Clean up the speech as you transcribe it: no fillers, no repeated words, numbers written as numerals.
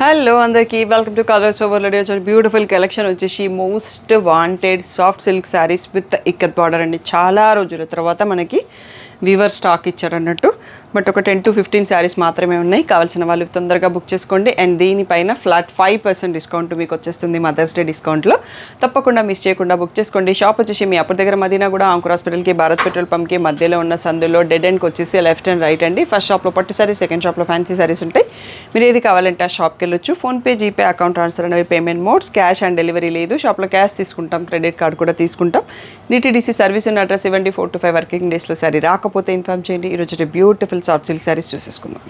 Hello అందరికీ welcome to colours overload. Beautiful collection వచ్చేసి most wanted soft silk saris with ikat border అండి. చాలా రోజుల తర్వాత మనకి వీవర్ స్టాక్ ఇచ్చారన్నట్టు. బట్ ఒక 10 to 15 శారీస్ మాత్రమే ఉన్నాయి. కావాల్సిన వాళ్ళు తొందరగా బుక్ చేసుకోండి. అండ్ దీనిపైన ఫ్లాట్ 5% డిస్కౌంట్ మీకు వచ్చేస్తుంది మదర్స్ డే డిస్కౌంట్లో. తప్పకుండా మిస్ చేయకుండా బుక్ చేసుకోండి. షాప్ వచ్చేసి మీ అప్పటి దగ్గర మదీనా కూడా ఆంకుర్ హాస్పిటల్కి భారత్ పెట్రోల్ పంప్కి మధ్యలో ఉన్న సందులో డెడ్ ఎండ్కి వచ్చేసి లెఫ్ట్ అండ్ రైట్ అండి. ఫస్ట్ షాప్లో పట్టు శారీస్, సెకండ్ షాప్లో ఫ్యాన్సీ శారీస్ ఉంటాయి. మీరు ఏది కావాలంటే ఆ షాప్కి వెళ్ళొచ్చు. ఫోన్పే, జీపే, అకౌంట్ ట్రాన్స్ఫర్ అనేవి payment modes. Cash on delivery లేదు. షాప్లో క్యాష్ తీసుకుంటాం, క్రెడిట్ కార్డు కూడా తీసుకుంటాం. డిటీడీసీ సర్వీస్ ఉన్న అడ్రస్ ఇవ్వండి. 4 to 5 వర్కింగ్ డేస్లో శారీ రాకపోతే ఇన్ఫార్మ్ చేయండి. ఈరోజు బ్యూటిఫుల్ సాఫ్ట్ సిల్క్ శారీస్ చూసేసుకుందాం.